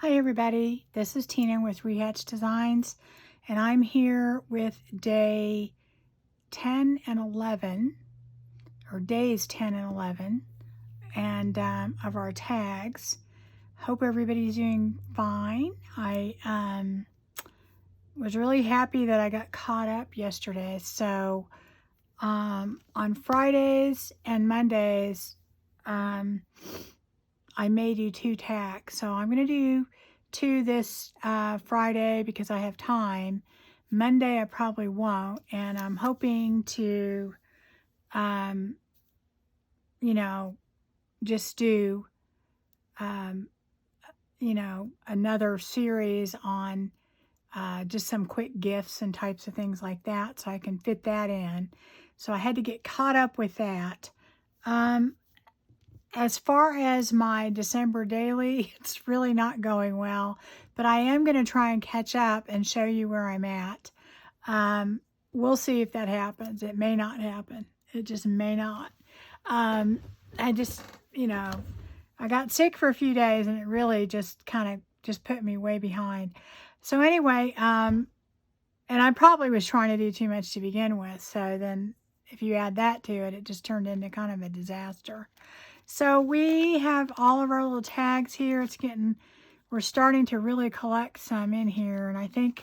Hi everybody, this is Tina with Rehatch Designs, and I'm here with day 10 and 11, or days 10 and 11, and of our tags. Hope everybody's doing fine. I was really happy that I got caught up yesterday, so on Fridays and Mondays, I may do 2 tags. So I'm going to do 2 this Friday because I have time. Monday I probably won't, and I'm hoping to, um, you know, just do, um, another series on just some quick gifts and types of things like that, so I can fit that in. So I had to get caught up with that. As far as my December daily, it's really not going well, but I am going to try and catch up and show you where I'm at. We'll see if that happens. It may not happen. It just may not. I just, I got sick for a few days and it really just kind of just put me way behind. So anyway, and I probably was trying to do too much to begin with. So then if you add that to it, it just turned into kind of a disaster. So we have all of our little tags here. We're starting to really collect some in here, and I think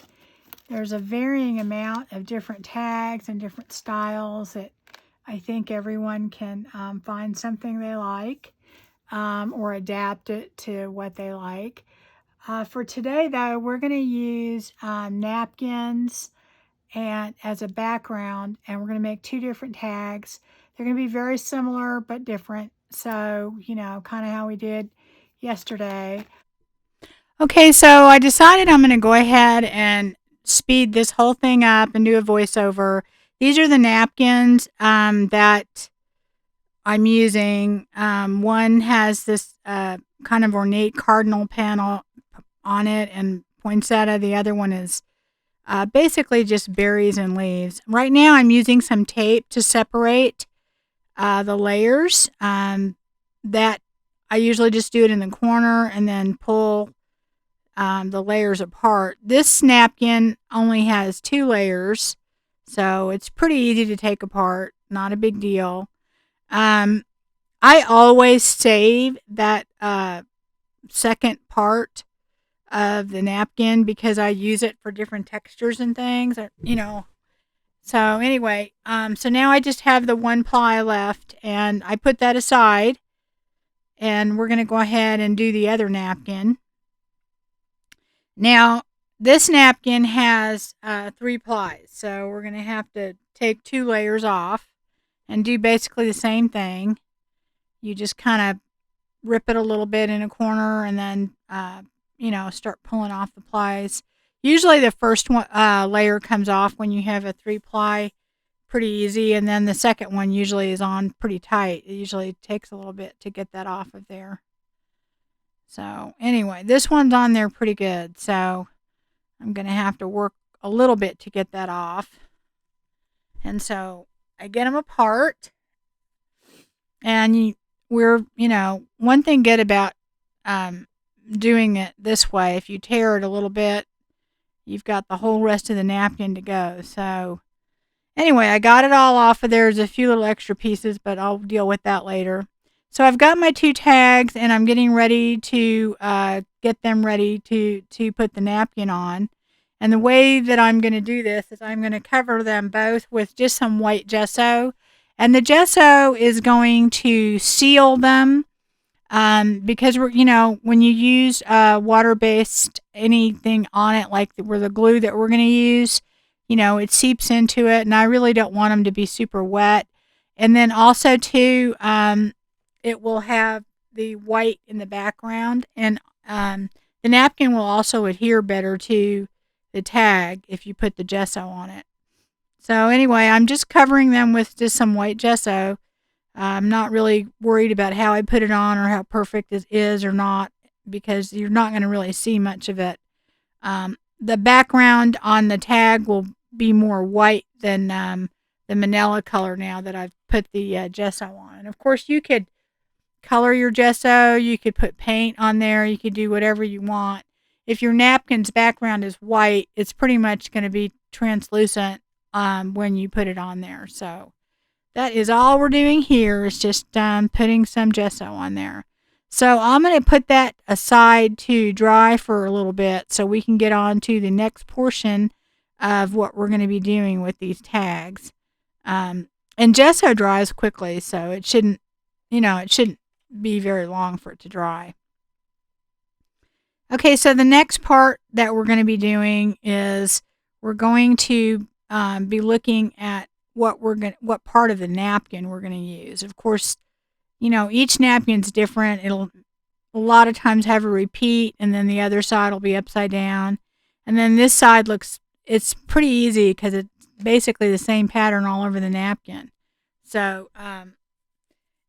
there's a varying amount of different tags and different styles that I think everyone can find something they like or adapt it to what they like. For today, though, we're going to use napkins and as a background, and we're going to make 2 different tags. They're going to be very similar but different. So, kind of how we did yesterday. Okay, so I decided I'm going to go ahead and speed this whole thing up and do a voiceover. These are the napkins that I'm using. One has this kind of ornate cardinal panel on it and poinsettia. The other one is basically just berries and leaves. Right now I'm using some tape to separate the layers. That I usually just do it in the corner and then pull the layers apart. This napkin only has 2 layers, so it's pretty easy to take apart. Not a big deal. I always save that second part of the napkin because I use it for different textures and things, So anyway, so now I just have the 1 ply left, and I put that aside, and we're going to go ahead and do the other napkin. Now, this napkin has 3 plies, so we're going to have to take 2 layers off and do basically the same thing. You just kind of rip it a little bit in a corner and then, start pulling off the plies. Usually the first one, layer comes off when you have a 3 ply pretty easy, and then the second one usually is on pretty tight. It usually takes a little bit to get that off of there. So anyway, this one's on there pretty good, so I'm going to have to work a little bit to get that off. And so I get them apart, and one thing good about doing it this way, if you tear it a little bit, you've got the whole rest of the napkin to go. So anyway, I got it all off of there. There's a few little extra pieces, but I'll deal with that later. So I've got my 2 tags, and I'm getting ready to get them ready to put the napkin on. And the way that I'm going to do this is I'm going to cover them both with just some white gesso. And the gesso is going to seal them because when you use water-based anything on it, like the glue that we're going to use, it seeps into it, and I really don't want them to be super wet. And then also too, it will have the white in the background, and the napkin will also adhere better to the tag if you put the gesso on it. So anyway, I'm just covering them with just some white gesso. I'm not really worried about how I put it on or how perfect it is or not, because you're not going to really see much of it. The background on the tag will be more white than the manila color now that I've put the gesso on. And of course, you could color your gesso, you could put paint on there, you could do whatever you want. if your napkin's background is white, it's pretty much going to be translucent when you put it on there. So that is all we're doing here is just putting some gesso on there. So I'm going to put that aside to dry for a little bit so we can get on to the next portion of what we're going to be doing with these tags. And gesso dries quickly, so it shouldn't, it shouldn't be very long for it to dry. Okay, so the next part that we're going to be doing is we're going to be looking at what part of the napkin we're going to use. Of course, each napkin's different. It'll a lot of times have a repeat, and then the other side will be upside down, and then this side it's pretty easy because it's basically the same pattern all over the napkin. So,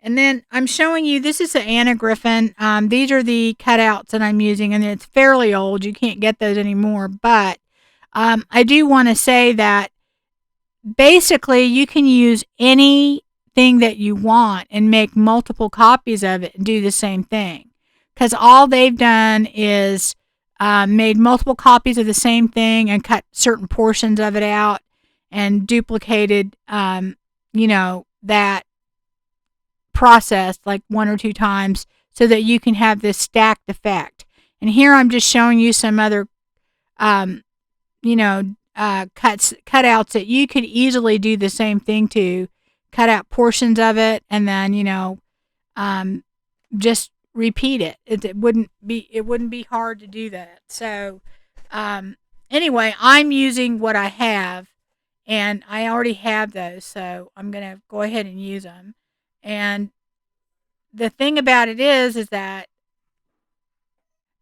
and then I'm showing you, this is the Anna Griffin. These are the cutouts that I'm using, and it's fairly old. You can't get those anymore, but I do want to say that basically you can use anything that you want and make multiple copies of it and do the same thing. Because all they've done is made multiple copies of the same thing and cut certain portions of it out and duplicated, that process like one or two times so that you can have this stacked effect. And here I'm just showing you some other, cutouts that you could easily do the same thing to, cut out portions of it and then, just repeat it. It wouldn't be hard to do that. So, anyway, I'm using what I have, and I already have those, so I'm gonna go ahead and use them. And the thing about it is that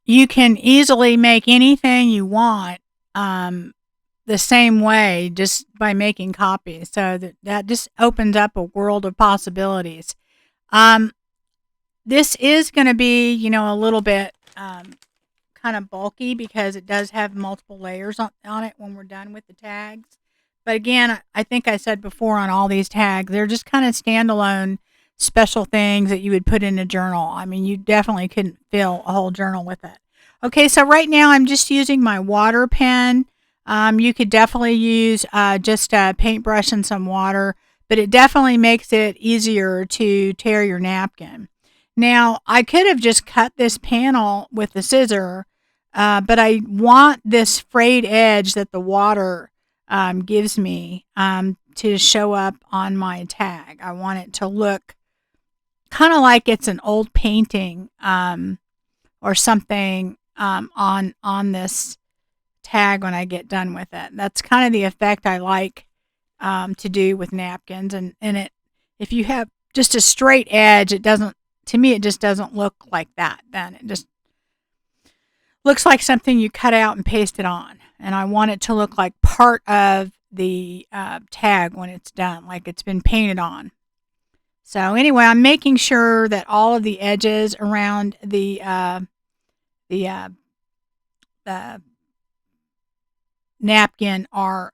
you can easily make anything you want the same way just by making copies. So that just opens up a world of possibilities. This is going to be, a little bit kind of bulky because it does have multiple layers on it when we're done with the tags. But again, I think I said before on all these tags, they're just kind of standalone special things that you would put in a journal. I mean, you definitely couldn't fill a whole journal with it. Okay, so right now I'm just using my water pen. You could definitely use just a paintbrush and some water, but it definitely makes it easier to tear your napkin. Now, I could have just cut this panel with the scissor, but I want this frayed edge that the water gives me to show up on my tag. I want it to look kind of like it's an old painting or something on this tag when I get done with it. That's kind of the effect I like to do with napkins. And if you have just a straight edge, to me, it just doesn't look like that. Then it just looks like something you cut out and paste it on. And I want it to look like part of the tag when it's done, like it's been painted on. So anyway, I'm making sure that all of the edges around the napkin are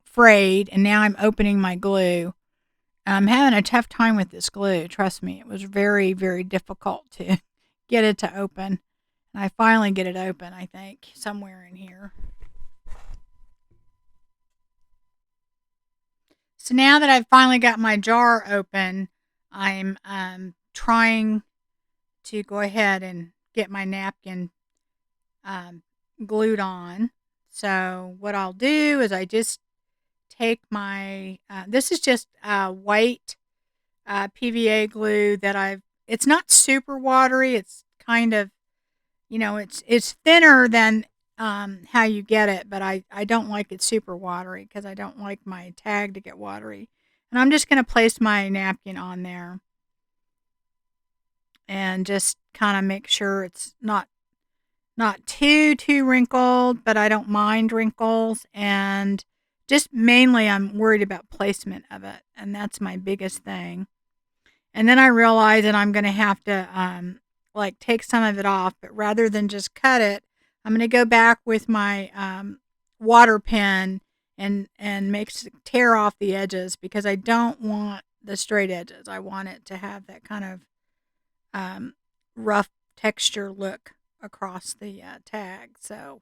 frayed, and now I'm opening my glue. I'm having a tough time with this glue. Trust me, it was very, very difficult to get it to open. And I finally get it open, I think, somewhere in here. So now that I've finally got my jar open, I'm trying to go ahead and get my napkin glued on. So what I'll do is I just take my, this is just white PVA glue that it's not super watery. It's kind of, it's thinner than how you get it, but I don't like it super watery because I don't like my tag to get watery. And I'm just going to place my napkin on there and just kind of make sure it's not too wrinkled, but I don't mind wrinkles. And just mainly I'm worried about placement of it, and that's my biggest thing. And then I realize that I'm going to have to take some of it off, but rather than just cut it, I'm going to go back with my water pen and tear off the edges because I don't want the straight edges. I want it to have that kind of rough texture look across the tag. So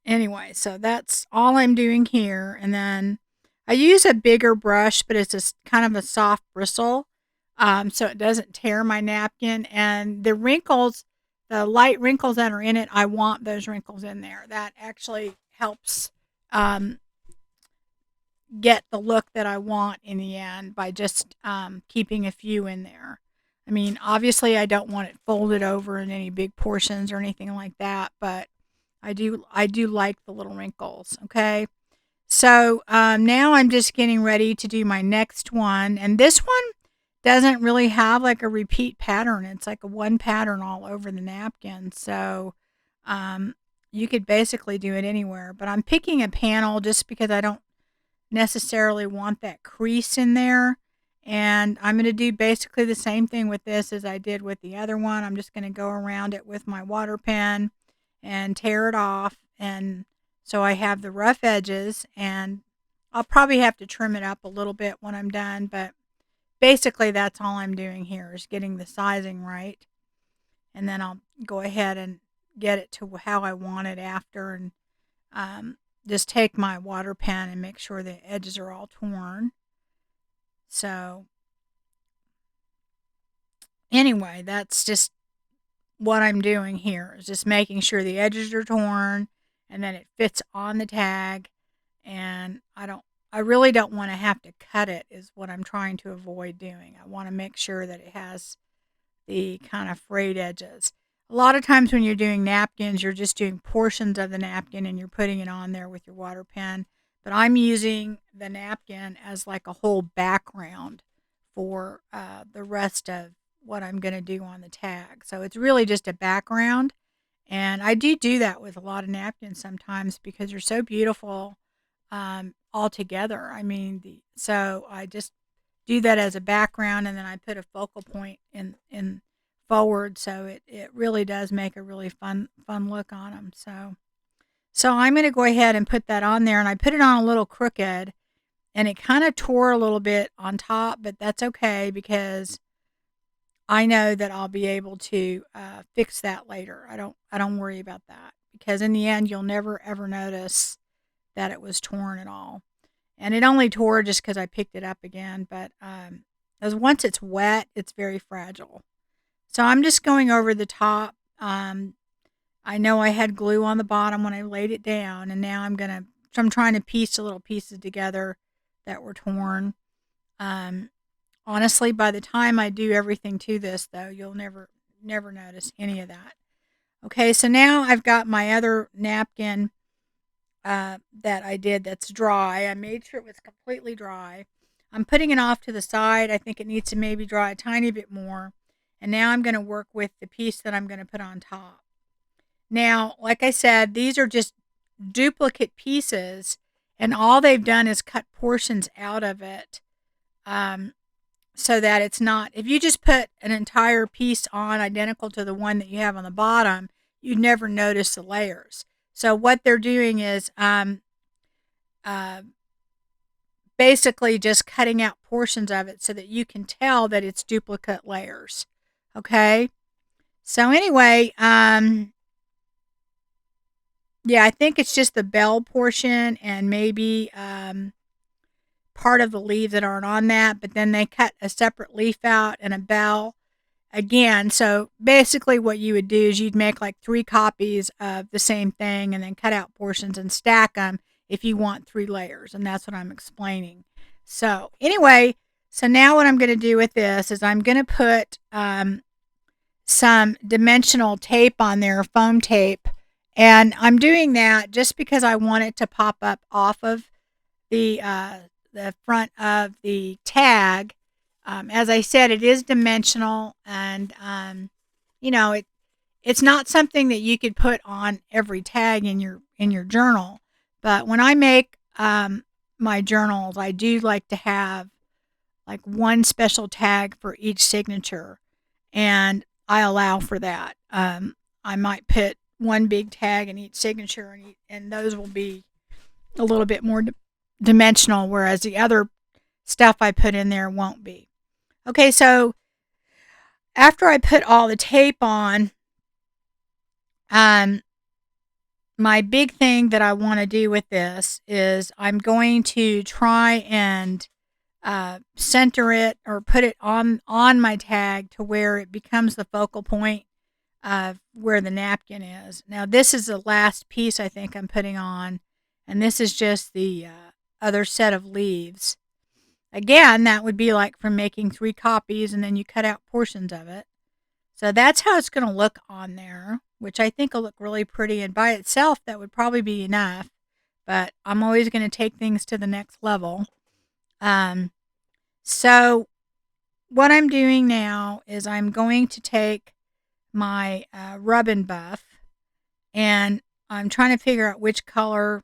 anyway, so that's all I'm doing here. And then I use a bigger brush, but it's just kind of a soft bristle, so it doesn't tear my napkin. And the wrinkles, the light wrinkles that are in it, I want those wrinkles in there. That actually helps um, get the look that I want in the end by just keeping a few in there. I mean, obviously, I don't want it folded over in any big portions or anything like that, but I do like the little wrinkles. Okay, so now I'm just getting ready to do my next one, and this one doesn't really have like a repeat pattern. It's like a one pattern all over the napkin. So um, you could basically do it anywhere. But I'm picking a panel just because I don't necessarily want that crease in there. And I'm going to do basically the same thing with this as I did with the other one. I'm just going to go around it with my water pen and tear it off. And so I have the rough edges, and I'll probably have to trim it up a little bit when I'm done. But basically, that's all I'm doing here is getting the sizing right. And then I'll go ahead and get it to how I want it after. And just take my water pen and make sure the edges are all torn. So anyway, that's just what I'm doing here is just making sure the edges are torn and then it fits on the tag. And I really don't want to have to cut it is what I'm trying to avoid doing. I want to make sure that it has the kind of frayed edges. A lot of times when you're doing napkins, you're just doing portions of the napkin and you're putting it on there with your water pen. But I'm using the napkin as like a whole background for the rest of what I'm going to do on the tag. So it's really just a background. And I do that with a lot of napkins sometimes because they're so beautiful all together. I mean, so I just do that as a background, and then I put a focal point in forward, so it really does make a really fun look on them. So I'm going to go ahead and put that on there, and I put it on a little crooked, and it kind of tore a little bit on top, but that's okay because I know that I'll be able to fix that later. I don't worry about that because in the end you'll never ever notice that it was torn at all. And it only tore just because I picked it up again, but as once it's wet, it's very fragile. So I'm just going over the top. I know I had glue on the bottom when I laid it down, and now I'm trying to piece the little pieces together that were torn. Um, Honestly, by the time I do everything to this, though, you'll never notice any of that. Okay, so now I've got my other napkin that I did that's dry. I made sure it was completely dry. I'm putting it off to the side. I think it needs to maybe dry a tiny bit more. And now I'm going to work with the piece that I'm going to put on top. Now, like I said, these are just duplicate pieces, and all they've done is cut portions out of it so that it's not, if you just put an entire piece on identical to the one that you have on the bottom, you'd never notice the layers. So what they're doing is uh, basically just cutting out portions of it so that you can tell that it's duplicate layers. Okay. So anyway, yeah, I think it's just the bell portion and maybe part of the leaves that aren't on that, but then they cut a separate leaf out and a bell again. So basically what you would do is you'd make like 3 copies of the same thing and then cut out portions and stack them if you want 3 layers. And that's what I'm explaining. So anyway, so now what I'm going to do with this is I'm going to put some dimensional tape on there, foam tape. And I'm doing that just because I want it to pop up off of the front of the tag. As I said, it is dimensional, and it's not something that you could put on every tag in your journal. But when I make my journals, I do like to have like one special tag for each signature, and I allow for that. I might put one big tag in each signature, and those will be a little bit more dimensional, whereas the other stuff I put in there won't be. Okay, so after I put all the tape on, um, my big thing that I want to do with this is I'm going to try and center it or put it on my tag to where it becomes the focal point of where the napkin is. Now this is the last piece I think I'm putting on, and this is just the other set of leaves. Again, that would be like from making 3 copies and then you cut out portions of it. So that's how it's going to look on there, which I think will look really pretty. And by itself, that would probably be enough. But I'm always going to take things to the next level. Um, so what I'm doing now is I'm going to take my rub and buff, and I'm trying to figure out which color.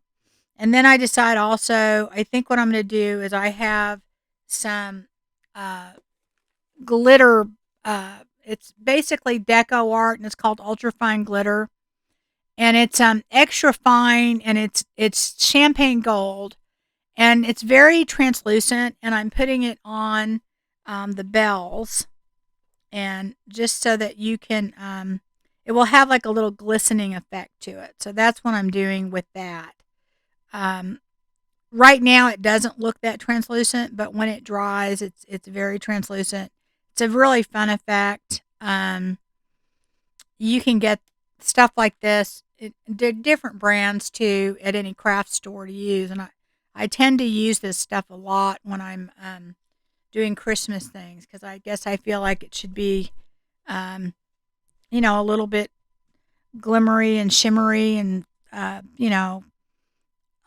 And then I decide also, I think what I'm going to do is I have some uh, glitter. It's basically deco art, and it's called ultra fine glitter, and it's extra fine, and it's champagne gold, and it's very translucent. And I'm putting it on the bells, and just so that you can, it will have like a little glistening effect to it. So that's what I'm doing with that. Um, right now, it doesn't look that translucent, but when it dries, it's very translucent. It's a really fun effect. You can get stuff like this. They're different brands too at any craft store to use, and I tend to use this stuff a lot when I'm doing Christmas things because I guess I feel like it should be, um, a little bit glimmery and shimmery and a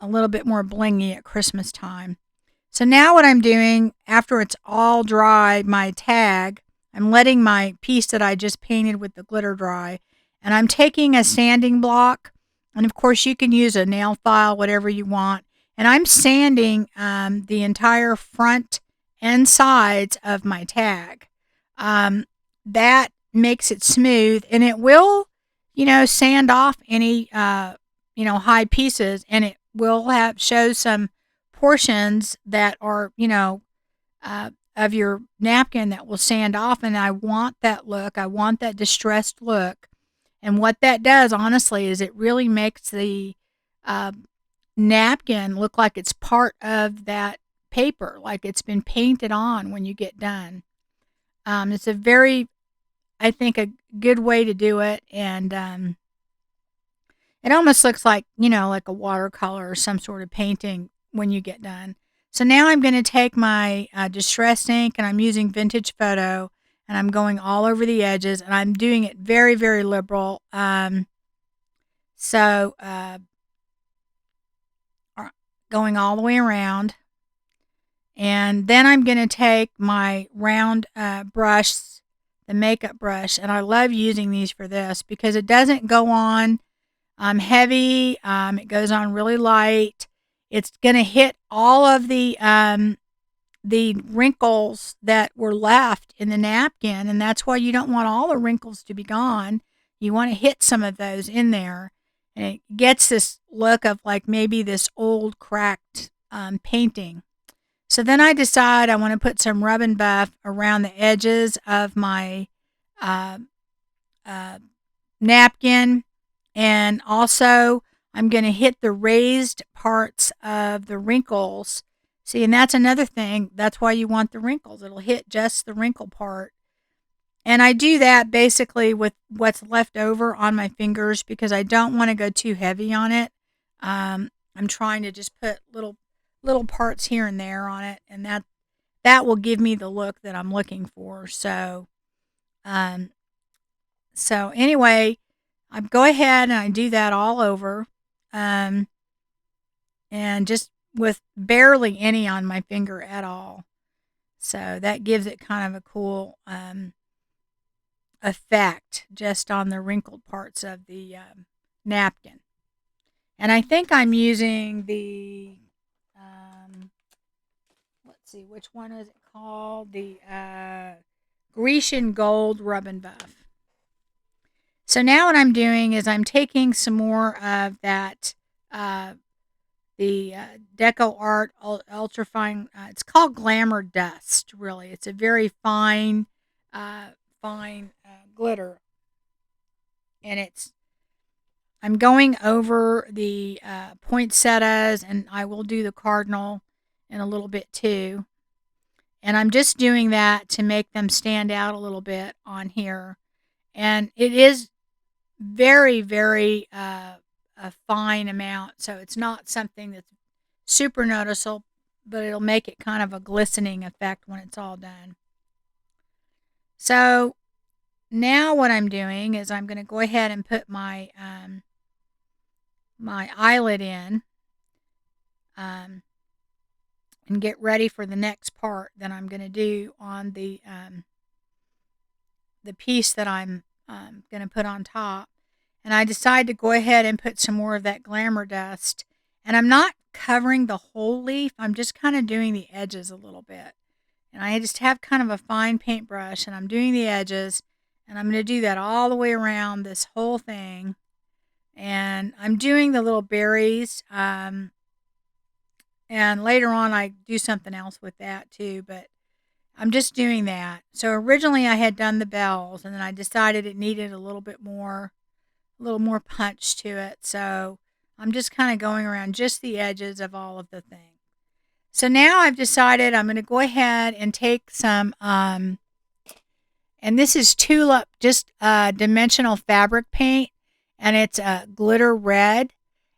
little bit more blingy at Christmas time. So now what I'm doing after it's all dry, my tag, I'm letting my piece that I just painted with the glitter dry, and I'm taking a sanding block, and of course you can use a nail file, whatever you want, and I'm sanding the entire front and sides of my tag. Um, that makes it smooth, and it will, sand off any, high pieces, and it will have show some portions that are, of your napkin that will sand off. And I want that look. I want that distressed look. And what that does, honestly, is it really makes the uh, napkin look like it's part of that paper, like it's been painted on when you get done. It's a very, I think, a good way to do it. And it almost looks like, like a watercolor or some sort of painting when you get done. So now I'm going to take my distress ink, and I'm using Vintage Photo, and I'm going all over the edges, and I'm doing it very, very liberal. So going all the way around. And then I'm going to take my round brush, the makeup brush, and I love using these for this because it doesn't go on heavy. It goes on really light. It's going to hit all of the wrinkles that were left in the napkin, and that's why you don't want all the wrinkles to be gone. You want to hit some of those in there, and it gets this look of like maybe this old cracked painting. So then I decide I want to put some rub and buff around the edges of my uh, uh, napkin, and also I'm going to hit the raised parts of the wrinkles. See, and that's another thing. That's why you want the wrinkles. It'll hit just the wrinkle part. And I do that basically with what's left over on my fingers because I don't want to go too heavy on it. I'm trying to just put little parts here and there on it, and that will give me the look that I'm looking for. Um, so anyway, I go ahead and I do that all over, um, and just with barely any on my finger at all. So that gives it kind of a cool effect just on the wrinkled parts of the napkin. And I think I'm using the, let's see, which one is it called? The Grecian Gold Rub and Buff. So now what I'm doing is I'm taking some more of that, the Deco Art Ultra Fine. It's called Glamour Dust. Really, it's a very fine, fine glitter, and I'm going over the poinsettias, and I will do the cardinal in a little bit too. And I'm just doing that to make them stand out a little bit on here. And it is very, very a fine amount, so it's not something that's super noticeable, but it'll make it kind of a glistening effect when it's all done. So now what I'm doing is I'm going to go ahead and put my eyelid in, and get ready for the next part that I'm going to do on the piece that I'm going to put on top. And I decided to go ahead and put some more of that glamour dust. And I'm not covering the whole leaf. I'm just kind of doing the edges a little bit. And I just have kind of a fine paintbrush, and I'm doing the edges. And I'm going to do that all the way around this whole thing. And I'm doing the little berries. And later on, I do something else with that too. But I'm just doing that. So originally I had done the bells, and then I decided it needed a little more punch to it. So I'm just kind of going around just the edges of all of the things. So now I've decided I'm going to go ahead and take some, and this is Tulip, just dimensional fabric paint, and it's a glitter red.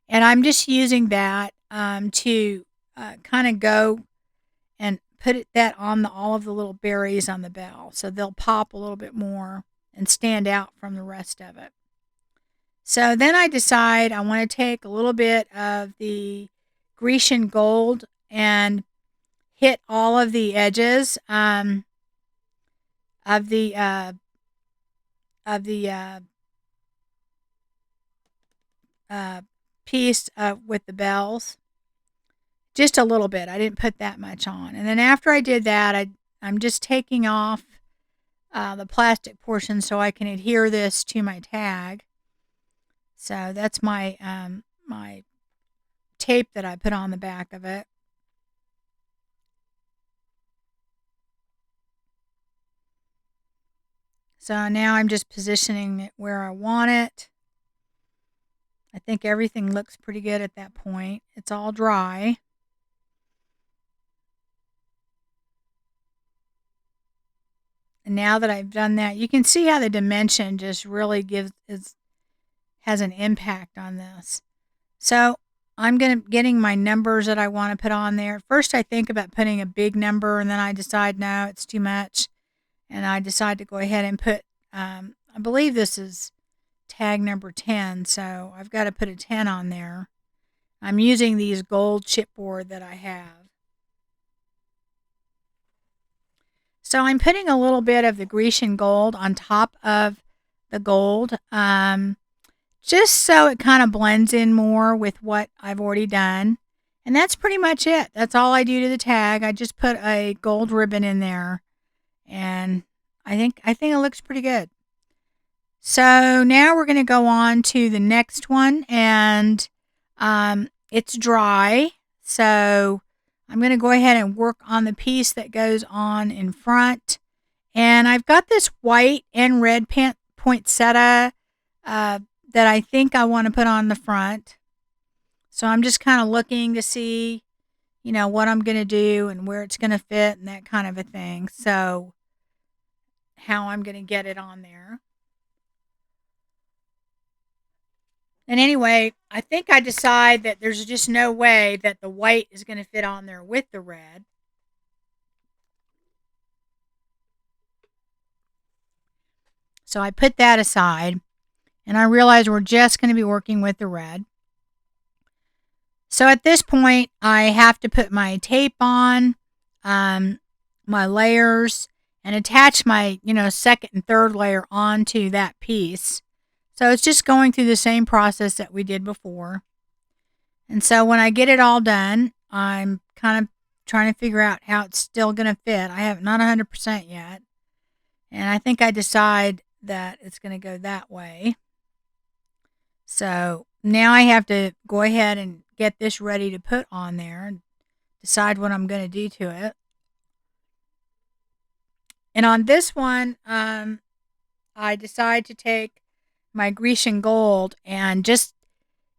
And I'm just using that to kind of go and put that on all of the little berries on the bell, so they'll pop a little bit more and stand out from the rest of it. So then I decide I want to take a little bit of the Grecian gold and hit all of the edges of the piece with the bells. Just a little bit. I didn't put that much on. And then after I did that, I'm just taking off the plastic portion so I can adhere this to my tag. So that's my my tape that I put on the back of it. So now I'm just positioning it where I want it. I think everything looks pretty good at that point. It's all dry. And now that I've done that, you can see how the dimension just really has an impact on this. So I'm getting my numbers that I want to put on there. First, I think about putting a big number, and then I decide no, it's too much, and I decide to go ahead and put. I believe this is tag number 10, so I've got to put a 10 on there. I'm using these gold chipboard that I have. So I'm putting a little bit of the Grecian gold on top of the gold, just so it kind of blends in more with what I've already done. And that's pretty much it. That's all I do to the tag. I just put a gold ribbon in there, and I think it looks pretty good. So now we're going to go on to the next one, and it's dry. So I'm going to go ahead and work on the piece that goes on in front. And I've got this white and red poinsettia that I think I want to put on the front. So I'm just kind of looking to see, what I'm going to do and where it's going to fit and that kind of a thing. So how I'm going to get it on there. And anyway, I think I decide that there's just no way that the white is going to fit on there with the red. So I put that aside, and I realize we're just going to be working with the red. So at this point, I have to put my tape on, my layers, and attach my, second and third layer onto that piece. So it's just going through the same process that we did before. And so when I get it all done, I'm kind of trying to figure out how it's still going to fit. I have not 100% yet. And I think I decide that it's going to go that way. So now I have to go ahead and get this ready to put on there and decide what I'm going to do to it. And on this one, I decide to take my Grecian Gold and just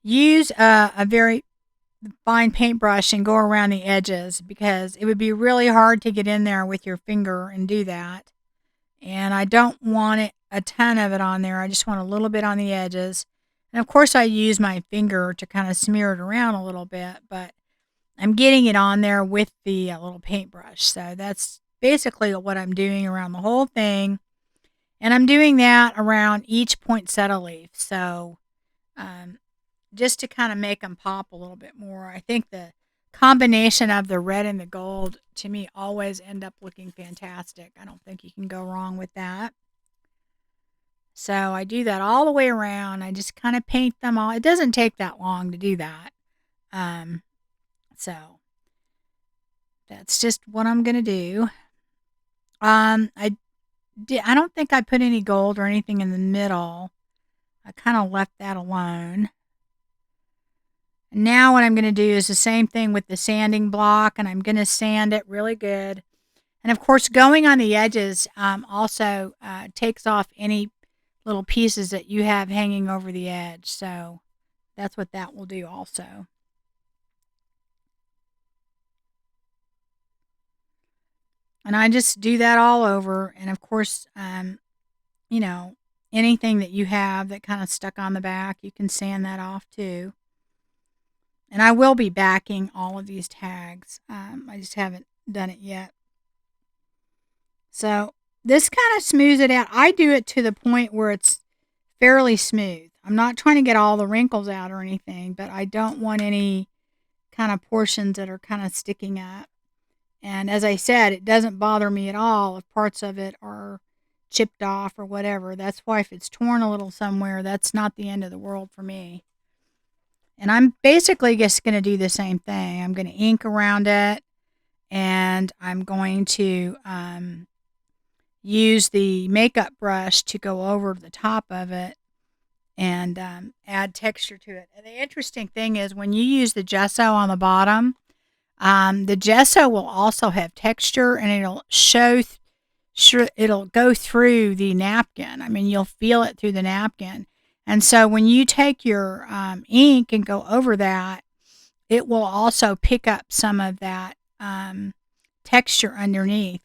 use a very fine paintbrush and go around the edges, because it would be really hard to get in there with your finger and do that. And I don't want it a ton of it on there. I just want a little bit on the edges. And of course, I use my finger to kind of smear it around a little bit, but I'm getting it on there with the little paintbrush. So that's basically what I'm doing around the whole thing. And I'm doing that around each poinsettia leaf. So um, just to kind of make them pop a little bit more. I think the combination of the red and the gold to me always end up looking fantastic. I don't think you can go wrong with that. So I do that all the way around. I just kind of paint them all. It doesn't take that long to do that. Um, so that's just what I'm gonna do. I don't think I put any gold or anything in the middle. I kind of left that alone. Now what I'm going to do is the same thing with the sanding block, and I'm going to sand it really good. And of course, going on the edges also takes off any little pieces that you have hanging over the edge. So that's what that will do also. And I just do that all over. And of course, you know, anything that you have that kind of stuck on the back, you can sand that off too. And I will be backing all of these tags. I just haven't done it yet. So this kind of smooths it out. I do it to the point where it's fairly smooth. I'm not trying to get all the wrinkles out or anything, but I don't want any kind of portions that are kind of sticking up. And as I said, it doesn't bother me at all if parts of it are chipped off or whatever. That's why if it's torn a little somewhere, that's not the end of the world for me. And I'm basically just going to do the same thing. I'm going to ink around it, and I'm going to use the makeup brush to go over the top of it and add texture to it. And the interesting thing is when you use the gesso on the bottom, the gesso will also have texture, and it'll it'll go through the napkin. I mean, you'll feel it through the napkin. And so when you take your ink and go over that, it will also pick up some of that texture underneath.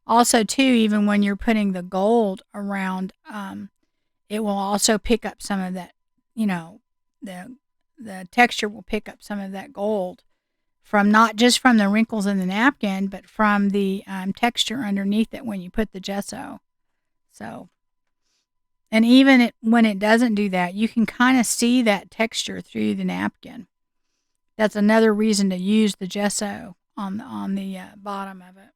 Also, too, even when you're putting the gold around, it will also pick up some of that. You know, the texture will pick up some of that gold from not just from the wrinkles in the napkin, but from the texture underneath it when you put the gesso. So, and even when it doesn't do that, you can kind of see that texture through the napkin. That's another reason to use the gesso on the bottom of it.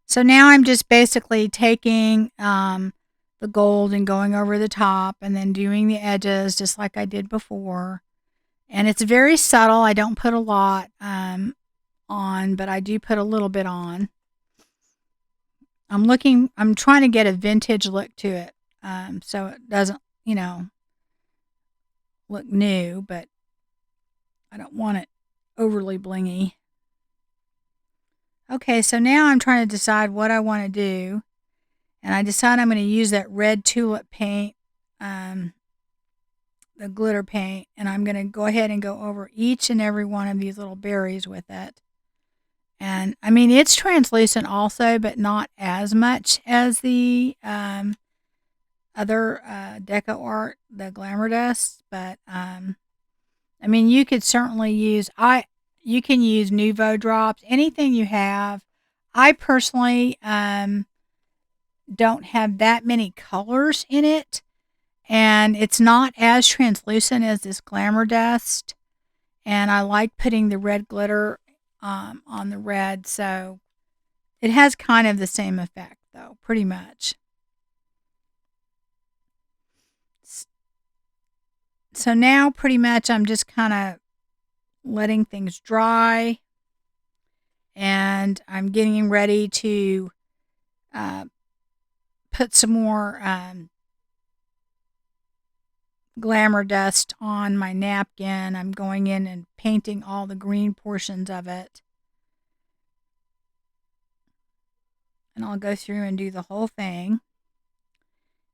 So now I'm just basically taking the gold and going over the top and then doing the edges just like I did before. And it's very subtle. I don't put a lot on, but I do put a little bit on. I'm trying to get a vintage look to it, so it doesn't, look new, but I don't want it overly blingy. Okay, so now I'm trying to decide what I want to do, and I decide I'm going to use that red tulip paint, the glitter paint, and I'm going to go ahead and go over each and every one of these little berries with it. And I mean, it's translucent also, but not as much as the other deco art, the glamour dust. But I mean, you could certainly you can use Nuvo drops, anything you have. I personally don't have that many colors in it, and it's not as translucent as this glamour dust. And I like putting the red glitter on the red, so it has kind of the same effect, though, pretty much. So now, pretty much, I'm just kind of letting things dry, and I'm getting ready to put some more glamour dust on my napkin. I'm going in and painting all the green portions of it. and I'll go through and do the whole thing.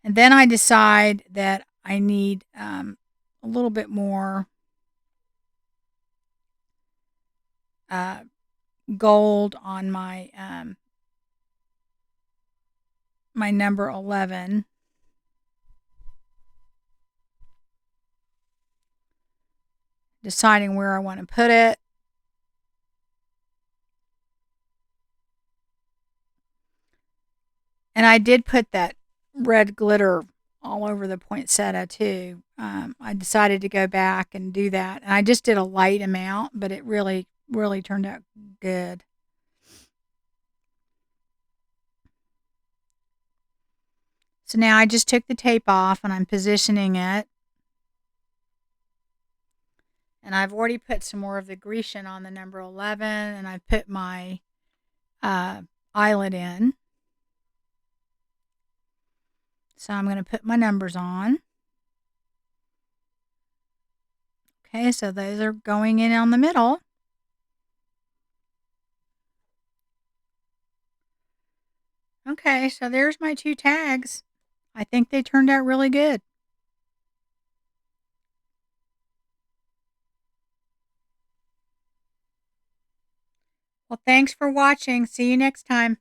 And then I decide that I need a little bit more gold on my number 11. Deciding where I want to put it. And I did put that red glitter all over the poinsettia too. I decided to go back and do that. And I just did a light amount, but it really, really turned out good. So now I just took the tape off and I'm positioning it. And I've already put some more of the Grecian on the number 11, and I've put my eyelet in. So I'm going to put my numbers on. Okay, so those are going in on the middle. Okay, so there's my 2 tags. I think they turned out really good. Well, thanks for watching. See you next time.